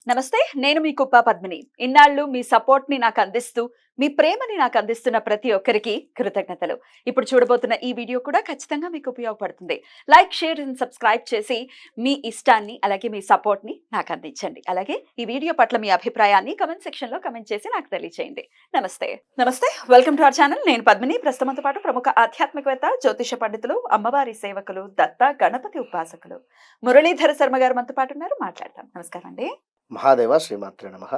నమస్తే. నేను మీ కుప్ప పద్మిని. ఇన్నాళ్ళు మీ సపోర్ట్‌ని నాకందిస్తూ, మీ ప్రేమని నాకందిస్తున్న ప్రతి ఒక్కరికి కృతజ్ఞతలు. ఇప్పుడు చూడబోతున్న ఈ వీడియో కూడా ఖచ్చితంగా మీకు ఉపయోగపడుతుంది. లైక్, షేర్ అండ్ సబ్స్క్రైబ్ చేసి మీ ఇష్టాన్ని అలాగే మీ సపోర్ట్‌ని నాకందించండి. అలాగే ఈ వీడియో పట్ల మీ అభిప్రాయాన్ని కామెంట్ సెక్షన్‌లో కామెంట్ చేసి నాకు తెలియజేయండి. నమస్తే. నమస్తే. Welcome to our channel. నేను పద్మిని. ప్రస్తుతంతో పాటు ప్రముఖ ఆధ్యాత్మికవేత్త, జ్యోతిష పండితులు, అమ్మవారి సేవకులు, దత్త గణపతి ఉపాసకులు మురళీధర శర్మ గారు మనతో పాటు ఉన్నారు. మాట్లాడతాం. నమస్కారం అండి. మహాదేవ శ్రీమాత్రే నమః.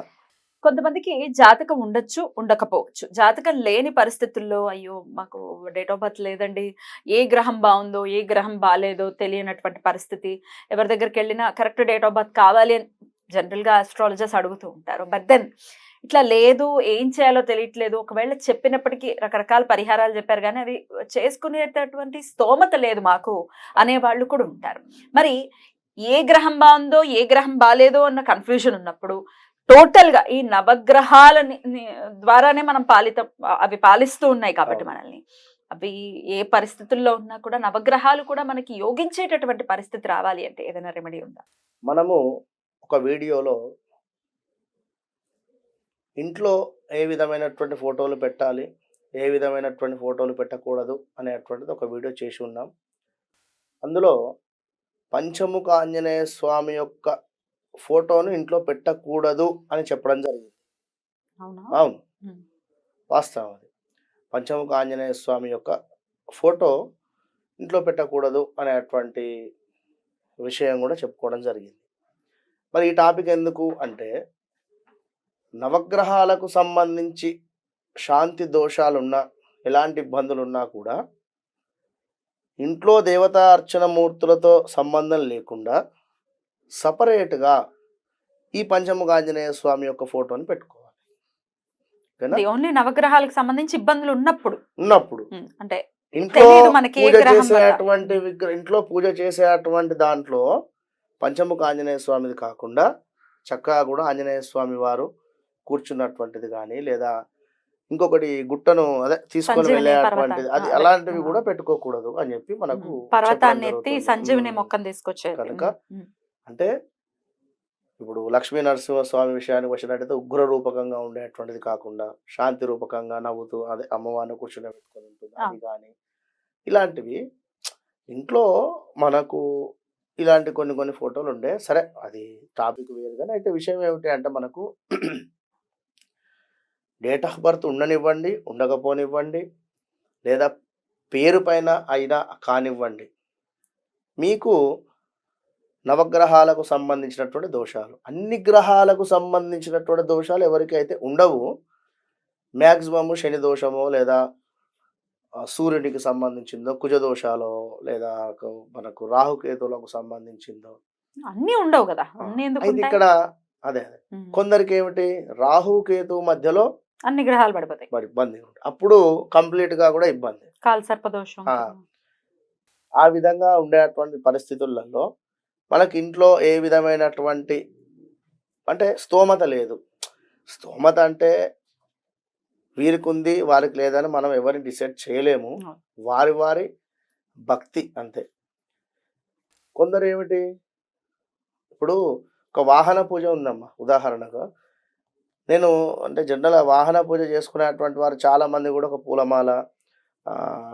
కొంతమందికి జాతకం ఉండొచ్చు, ఉండకపోవచ్చు. జాతకం లేని పరిస్థితుల్లో అయ్యో! మాకు డేట్ ఆఫ్ బర్త్ లేదండి. ఏ గ్రహం బావుందో, ఏ గ్రహం బాలేదో తెలియనటువంటి పరిస్థితి. ఎవరి దగ్గరికెళ్ళినా కరెక్ట్ డేట్ ఆఫ్ బర్త్ కావాలి అని జనరల్‌గా ఆస్ట్రాలజర్స్ అడుగుతూ ఉంటారు. బట్ దెన్ ఇట్లా లేదు, ఏం చేయాలో తెలియట్లేదు. ఒకవేళ చెప్పినప్పటికీ రకరకాల పరిహారాలు చెప్పారు గానీ, అవి చేసుకునేటటువంటి స్తోమత లేదు మాకు అనేవాళ్ళు కూడా ఉంటారు. మరి ఏ గ్రహం బావుందో, ఏ గ్రహం బాలేదో అన్న కన్‌ఫ్యూజన్ ఉన్నప్పుడు టోటల్‌గా ఈ నవగ్రహాలని ద్వారానే మనం అవి పాలిస్తూ ఉన్నాయి కాబట్టి అవును. మనల్ని. అవి ఏ పరిస్థితుల్లో ఉన్నా కూడా నవగ్రహాలు కూడా మనకి యోగించేటటువంటి పరిస్థితి రావాలి అంటే ఏదైనా రెమెడీ ఉందా? మనము ఒక వీడియోలో ఇంట్లో ఏ విధమైనటువంటి ఫోటోలు పెట్టాలి, ఏ విధమైనటువంటి ఫోటోలు పెట్టకూడదు అనేటువంటిది ఒక వీడియో చేసి ఉన్నాం. అందులో పంచముఖ ఆంజనేయ స్వామి యొక్క ఫోటోను ఇంట్లో పెట్టకూడదు అని చెప్పడం జరిగింది. అవునా? అవును, హ్మ్. వాస్తవం అది. పంచముఖ ఆంజనేయ స్వామి యొక్క ఫోటో ఇంట్లో పెట్టకూడదు అనేటువంటి విషయం కూడా చెప్పుకోవడం జరిగింది. మరి ఈ టాపిక్ ఎందుకు అంటే, నవగ్రహాలకు సంబంధించి శాంతి దోషాలున్నా, ఎలాంటి ఇబ్బందులున్నా కూడా ఇంట్లో దేవతా అర్చన మూర్తులతో సంబంధం లేకుండా సపరేట్‌గా ఈ పంచముఖ ఆంజనేయ స్వామి యొక్క ఫోటోని పెట్టుకోవాలి. ఓకేనా? ఇది ఓన్లీ నవగ్రహాలకు సంబంధించి ఇబ్బందులు ఉన్నప్పుడు. ఉన్నప్పుడు అంటే ఇంట్లో తెలీదు మనకి ఏ పూజ గ్రహం వల్ల. చేసేటువంటి ఇంట్లో పూజ చేసేటువంటి దాంట్లో పంచముఖ ఆంజనేయ స్వామిది కాకుండా చక్కగా కూడా ఆంజనేయ స్వామి వారు కూర్చున్నటువంటిది గానీ, లేదా ఇంకొకటి గుట్టను అదే తీసుకొని సంజీవని వెళ్ళేటువంటిది పర్వతాన్ని. అది అదే. అలాంటివి కూడా పెట్టుకోకూడదు అని చెప్పి మనకు చెప్పడం పర్వతాన్ని ఎత్తి జరుగుతుంది. సంజీవని మొక్కను తీసుకొచ్చేది. కనుక అంటే ఇప్పుడు లక్ష్మీ నరసింహస్వామి విషయానికి వచ్చినట్టయితే ఉగ్ర రూపకంగా ఉండేటువంటిది కాకుండా శాంతి రూపకంగా నవ్వుతూ అదే అమ్మవారిని కూర్చోబెట్టుకొని ఉంటుంది. ఆ! అది కానీ ఇలాంటివి ఇంట్లో మనకు ఇలాంటి కొన్ని ఫోటోలు ఉండే సరే, అది టాపిక్ వేరు కానీ అయితే విషయం ఏమిటి అంటే మనకు డేట్ ఆఫ్ బర్త్ ఉండనివ్వండి, ఉండకపోనివ్వండి, లేదా పేరు పైన అయినా కానివ్వండి, మీకు నవగ్రహాలకు సంబంధించినటువంటి దోషాలు, అన్ని గ్రహాలకు సంబంధించినటువంటి దోషాలు ఎవరికైతే ఉండవు, మ్యాక్సిమము శని దోషమో లేదా సూర్యుడికి సంబంధించిందో, కుజ దోషాలో లేదా మనకు రాహుకేతువులకు సంబంధించిందో అన్నీ ఉండవు గదా! ఆ! అన్నీ అయితే ఎందుకుంటాయి? ఇక్కడ అదే. కొందరికేమిటి రాహుకేతువు మధ్యలో అన్ని గ్రహాలు పడిపోతాయి. మరి ఇబ్బంది ఉంటుంది. అప్పుడు కంప్లీట్‌గా కూడా ఇబ్బంది. కాలసర్పదోషం. ఆ! ఆ విధంగా ఉండేటువంటి పరిస్థితులలో మనకి ఇంట్లో ఏ విధమైనటువంటి అంటే స్తోమత లేదు. స్తోమత అంటే వీరికుంది, వారికి లేదని మనం ఎవరిని డిసైడ్ చేయలేము. అవును. వారి భక్తి అంతే. కొందరేమిటి ఇప్పుడు ఒక వాహన పూజ ఉందమ్మా ఉదాహరణకు. నేను అంటే జనరల్‌గా వాహన పూజ చేసుకునేటువంటి వారు చాలామంది గూడా ఒక పూలమాల,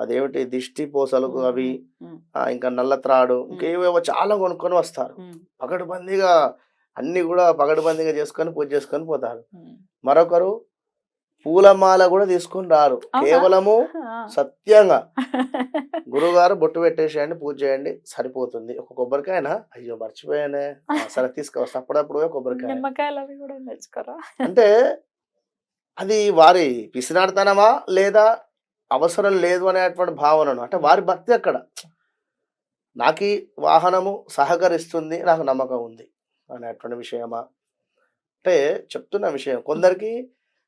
అదేమిటి దిష్టి పూసలు అవి, ఇంకా నల్ల త్రాడు ఇంకేవేవో చాలా కొనుక్కొని వస్తారు. పకడ్బందీగా అన్నీ గూడా పకడ్బందీగా చేసుకొని పూజ చేసుకొని పోతారు. మరొకరు పూలమాల గూడా తీసుకొని రారు. అవునా? కేవలము ఆ! సత్యంగా గురువుగారు బొట్టు పెట్టేసేయండి, పూజ చేయండి సరిపోతుంది. ఒక కొబ్బరికాయనా? అయ్యో! మర్చిపోయానే. సరే తీసుకొస్తా. అప్పుడప్పుడు పోయి కొబ్బరికాయ. నిమ్మకాయలవి గూడా తెచ్చుకోరా? అంటే అది వారి పిసినారితనమా? లేదా అవసరం లేదు అనేటువంటి భావనను. అంటే వారి భక్తి అక్కడ. నాకీ వాహనము సహకరిస్తుంది, నాకు నమ్మకం ఉంది అనేటువంటి విషయమా? అంటే చెప్తున్న విషయం. కొందరికి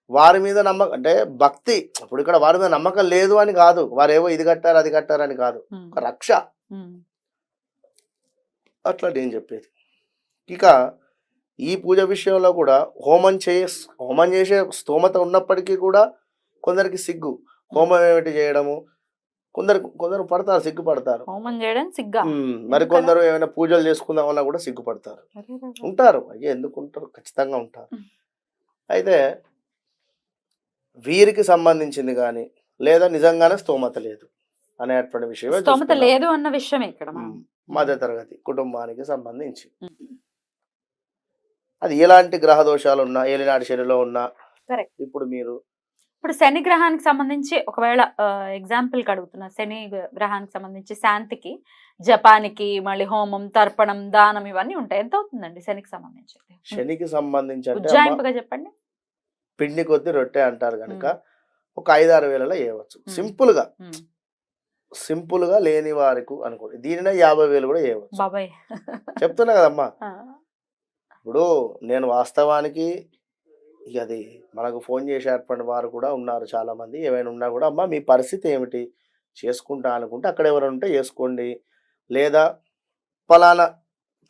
వారి మీద అంటే భక్తి. ఇప్పుడు ఇక్కడ వారి మీద నమ్మకం లేదు అని కాదు. వారేవో ఇది కట్టారు, అది కట్టారని కాదు. ఒక రక్ష. అట్లా నేను చెప్పేది. ఇక ఈ పూజ విషయంలో కూడా హోమం చేసే స్తోమత ఉన్నప్పటికీ కూడా కొందరికి సిగ్గు. హోమం ఏమిటి చేయడము? కొందరు కొందరు పడతారు, సిగ్గుపడతారు. హోమం చేయడం సిగ్గా? మరి ఎందుకలా? కొందరు ఏమైనా పూజలు చేసుకుందామన్నా కూడా సిగ్గుపడతారు. అరెరెరె! ఉంటారు. అయ్యో! ఎందుకు ఉంటారు? ఖచ్చితంగా ఉంటారు. హ్మ్. అయితే వీరికి సంబంధించింది గాని, లేదా నిజంగానే స్తోమత లేదు అనేటువంటి విషయమే స్తోమత చూసుకుందాం. లేదు అన్న విషయమే ఇక్కడ మనం. హ్మ్. హ్మ్. మధ్యతరగతి కుటుంబానికి సంబంధించి. హ్మ్. అది ఎలాంటి గ్రహ దోషాలున్నా, ఏలినాటి శనిలో ఉన్నా, కరెక్ట్. ఇప్పుడు మీరు ఇప్పుడు శని గ్రహానికి సంబంధించి ఒకవేళ ఎగ్జాంపుల్‌కి అడుగుతున్నా. శని గ్రహానికి సంబంధించి శాంతికి, జపానికి, మళ్ళీ హోమం, తర్పణం, దానం ఇవన్నీ ఉంటాయి. ఎంత అవుతుందండి శనికి సంబంధించి? హ్మ్. శనికి సంబంధించి అంటే అమ్మ ఉజ్జాయింపుగా చెప్పండి. పిండి కొద్ది రొట్టె అంటారు గనక హ్మ్. ఒక 5, 6 వేలలో చేయవచ్చు. హ్మ్. సింపుల్‌గా, హ్మ్. సింపుల్‌గా లేని వారికి అనుకోండి. దీనినే 50,000 కూడా చేయవచ్చు. బాబోయ్! చెప్తున్నా కదమ్మా! ఆ! ఇప్పుడు నేను వాస్తవానికి ఇక అది మనకు ఫోన్ చేసేటువంటి వారు కూడా ఉన్నారు చాలామంది. ఏమైనా ఉన్నా కూడా అమ్మ మీ పరిస్థితి ఏమిటి? చేసుకుంటా అనుకుంటే అక్కడ ఎవరైనా ఉంటే చేసుకోండి. లేదా పలానా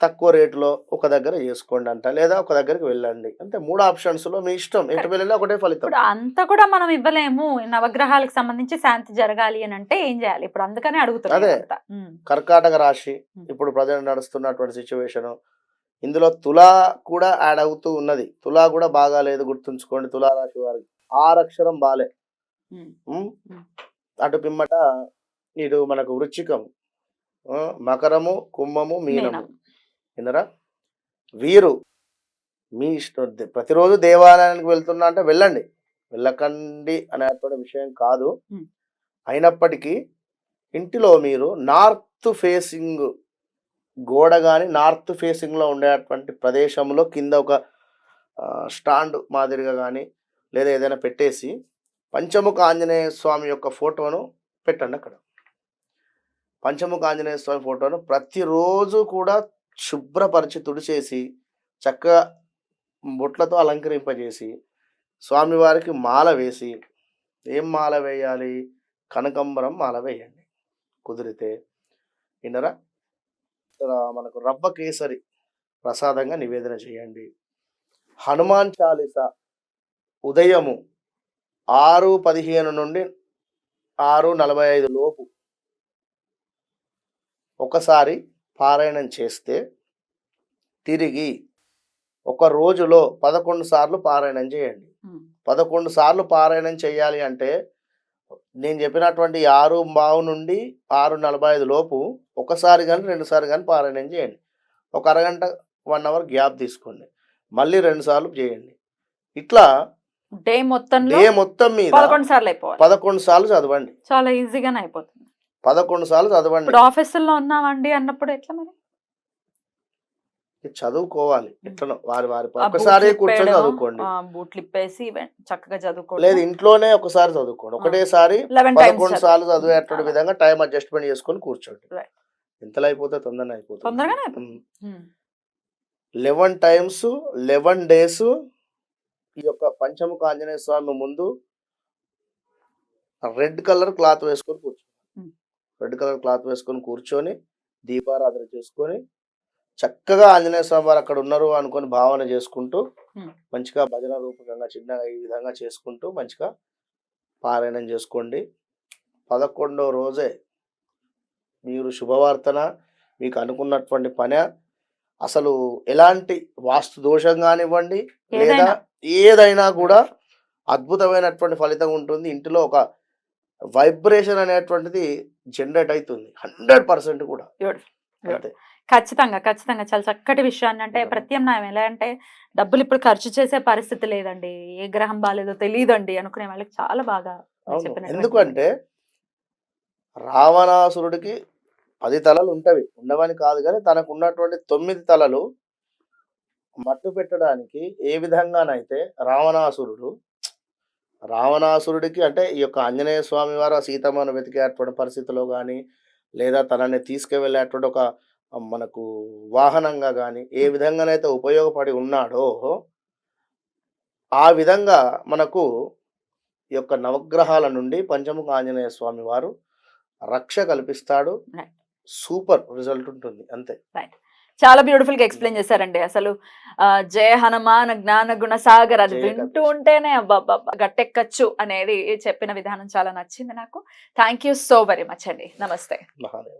తక్కువ రేట్‌లో ఒక దగ్గర చేసుకోండి అంట. లేదా ఒక దగ్గరికి వెళ్ళండి. అంతే 3 ఆప్షన్స్‌లో మీ ఇష్టం. ఎటు కరెక్ట్. వెళ్ళినా ఒకటే ఫలితం. ఇప్పుడు అంత కూడా మనం ఇవ్వలేము. నవగ్రహాలకు సంబంధించి శాంతి జరగాలి అనంటే ఏం జేయాలి? ఇప్పుడు అందుకనే అడుగుతున్నా అదే ఇదంతా. హ్మ్. కర్కాటక రాశి హ్మ్. ఇప్పుడు ప్రెజెంట్ నడుస్తున్నటువంటి సిట్యుయేషను. ఇందులో తులా కూడా యాడ్ అవుతూ ఉన్నది. తులా కూడా బాగాలేదు గుర్తుంచుకోండి తులా రాశి వారికి. 6 అక్షరం బాలే. హ్మ్. హ్మ్. హ్మ్. అటు పిమ్మట ఇటు మనకు వృశ్చికం, మకరము, కుంభము, మీనము. మీనం. విన్నరా? వీరు మీ ఇష్టం. ప్రతిరోజు దేవాలయానికి వెళ్తున్నా అంటే వెళ్ళండి. వెళ్ళకండి అనేటువంటి విషయం కాదు. హ్మ్. అయినప్పటికీ ఇంటిలో మీరు నార్త్ ఫేసింగ్ గోడ గాని, నార్త్ ఫేసింగ్‌లో ఉండేటువంటి ప్రదేశంలో కింద ఒక స్టాండ్ మాదిరిగా గాని, లేదా ఏదైనా పెట్టేసి పంచముఖ ఆంజనేయ స్వామి యొక్క ఫోటోను పెట్టండక్కడ. పంచముఖ ఆంజనేయ స్వామి ఫోటోను ప్రతిరోజు కూడా శుభ్రపరిచి, తుడిచేసి, చక్కగా బొట్లతో అలంకరింపజేసి, స్వామివారికి మాల వేసి, ఏం మాల వేయాలి? కనకంబరం మాల వేయండి. కుదిరితే విన్నరా? మనకు రవ్వ కేసరి ప్రసాదంగా నివేదన చేయండి. హనుమాన్ చాలీసా ఉదయము 6:15 నుండి 6:45 లోపు ఒకసారి పారాయణం చేస్తే, తిరిగి ఒక రోజులో 11 సార్లు పారాయణం చేయండి. హ్మ్. 11 సార్లు పారాయణం చేయాలి అంటే, నేను చెప్పినటువంటి 6:15 నుండి 6:45 లోపు ఒకసారి గాని, 2 సార్లు గాని పారాయణం చేయండి. ఒక అరగంట, 1 అవర్ గ్యాప్ తీసుకోండి. మళ్ళీ 2 సార్లు చేయండి. ఇట్లా డే మొత్తంలో డే మొత్తం మీద 11 సార్లు అయిపోవాలి. 11 సార్లు చదవండి. చాలా ఈజీగానే అయిపోతుంది. 11 సార్లు చదవండి. ఇప్పుడు ఆఫీసుల్లో ఉన్నామండి అన్నప్పుడు ఎట్లా మరి? చదువుకోవాలి. హ్మ్. ఎట్లనో వారి వారి ఆ ఒక్కసారే కూర్చొని బూట్లిప్పేయడం, చదువుకోండి. బూట్లిప్పేసి చక్కగా చదువుకోవడం. లేదు ఇంట్లోనే ఒకసారి చదువుకోండి. ఆ! ఒకటేసారి 11 టైమ్స్ 11 చదవాలి. సార్లు చదివేటువంటి అలా. విధంగా టైం అడ్జస్ట్‌మెంట్ చేసుకొని కూర్చోండి. రైట్. ఎంతలో అయిపోతే తొందరనే అయిపోతుంది. తొందరగానే అయిపోతుంది. హ్మ్. 11 టైమ్స్ 11 డేస్ ఈ యొక్క పంచముఖ ఆంజనేయ స్వామి ముందు రెడ్ కలర్ క్లాత్ వేసుకొని కూర్చోండి. హ్మ్. రెడ్ కలర్ క్లాత్ వేసుకొని కూర్చొని దీపారాధన చేసుకొని చక్కగా ఆంజనేయ స్వామి వారు అక్కడ ఉన్నారు అనుకొని భావన చేసుకుంటూ హ్మ్. మంచిగా భజన రూపకంగా చిన్నగా ఈ విధంగా చేసుకుంటూ మంచిగా పారాయణం చేసుకోండి. 11వ రోజే మీరు శుభవార్తన, మీకు అనుకున్నటువంటి పనా, అసలు ఎలాంటి వాస్తు దోషం గానివ్వండి, లేదా ఏదైనా. ఏదైనా కూడా అద్భుతమైనటువంటి ఫలితం ఉంటుంది. ఇంటిలో ఒక వైబ్రేషన్ అనేటువంటిది జనరేట్ అయితుంది. 100% కూడా. బ్యూటిఫుల్. అంతే. బ్యూటిఫుల్. ఖచ్చితంగా. ఖచ్చితంగా. చాలా చక్కటి విషయాన్ని అంటే నిజమా? ప్రత్యామ్నాయం ఎలా అంటే డబ్బులిప్పుడు ఖర్చు చేసే పరిస్థితి లేదండి. ఏ గ్రహం బాలేదో తెలీదండి అనుకునే వాళ్ళకి చాలా బాగా మీరు అవును. చెప్పినటువంటి ఎందుకంటే రావణాసురుడికి 10 తలలు ఉంటవి. ఉండవని కాదు గానీ తనకున్నటువంటి 9 తలలు మట్టు పెట్టడానికి ఏ విధంగానైతే రావణాసురుడికి అంటే ఈ యొక్క ఆంజనేయ స్వామి వారు ఆ సీతమ్మను వెతికేటువంటి పరిస్థితిలో గాని, లేదా తనని తీసుకువెళ్ళేటువంటి ఒక మనకు వాహనంగా గాని, ఏ హ్మ్. విధంగానైతే ఉపయోగపడి ఉన్నాడో, ఆ విధంగా మనకు ఈ యొక్క నవగ్రహాల నుండి పంచముఖ ఆంజనేయ స్వామి వారు రక్ష కల్పిస్తాడు. రైట్. సూపర్ రిజల్ట్ ఉంటుంది. అంతే. రైట్. చాలా బ్యూటిఫుల్ గా ఎక్స్ప్లెయిన్ చేశారండి. అసలు జయ హనుమాన్ జ్ఞాన గుణ సాగర్ అది జయ వింటూ కపీష్. ఉంటేనే అబ్బబ్బబ్బా! గట్టెక్కచ్చు అనేది చెప్పిన విధానం చాలా నచ్చింది నాకు. Thank you so very much అండి. నమస్తే. మహాదేవ.